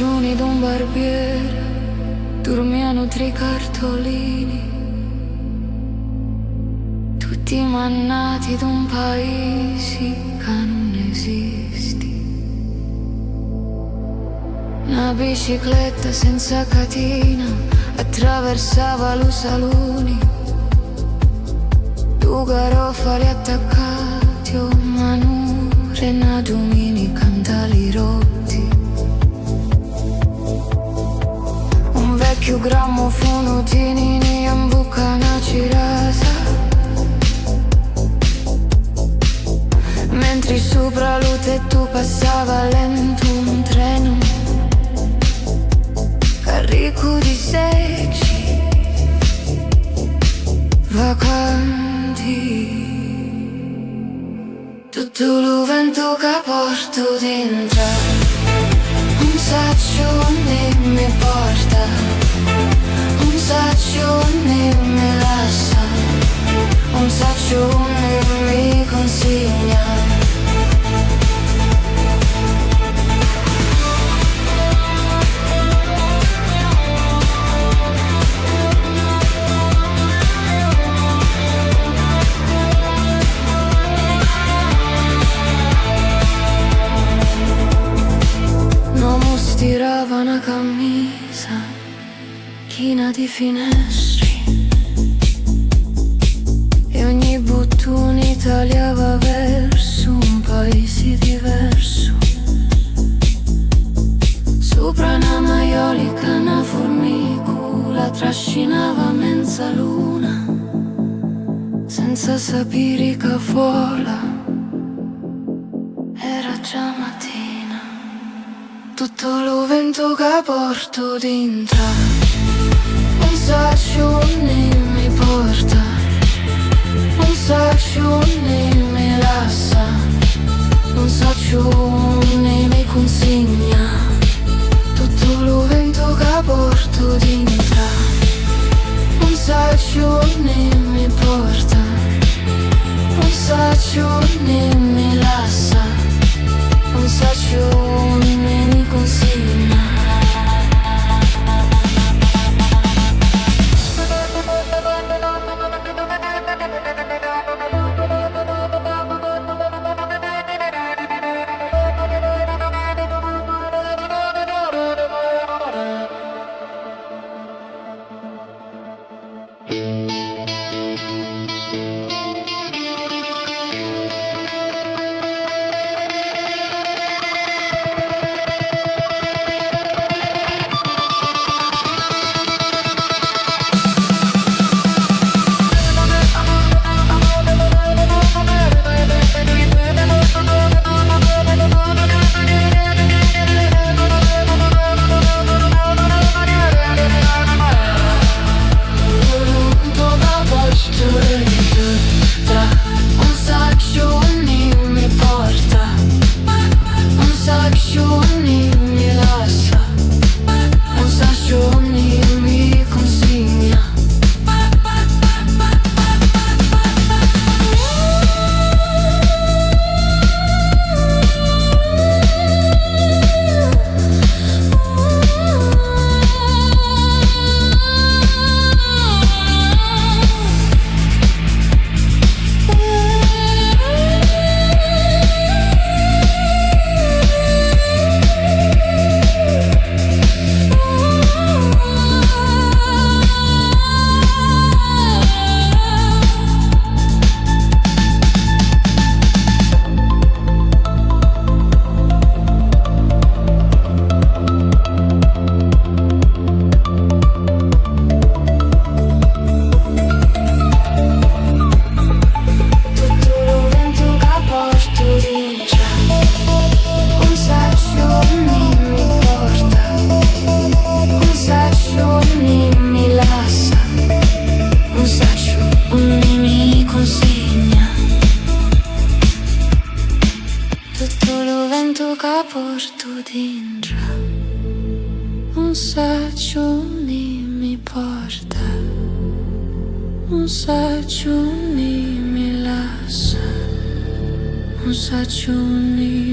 straccioni d'un barbiere dormiano tra i cartolini, tutti mannati d'un paese che non esisti. Una bicicletta senza catena attraversava lo saloni, due garofali attaccati a manure, una domenica in tali rotti. Un vecchio grammofono tienini in bocca una cirasa, mentre sopra lo tetto passava lento un treno carico di seggi vacanti. Tutto il vento che porto dentro non saccio né mi porta, non saccio né mi lascia, non saccio né mi consegna. Tirava una camisa china di finestri e ogni bottone tagliava verso un paese diverso. Sopra una maiolica una formicola trascinava mezza luna senza sapere che fuola era già mattina. Tutto lo vento che porto dentro non saccio né mi porta, non saccio né mi lascia, non saccio né mi consegna. Tutto lo vento che porto dentro non saccio né mi porta, non saccio né mi lascia, non saccio né mi consegna. non saccio né mi lascia, non saccio né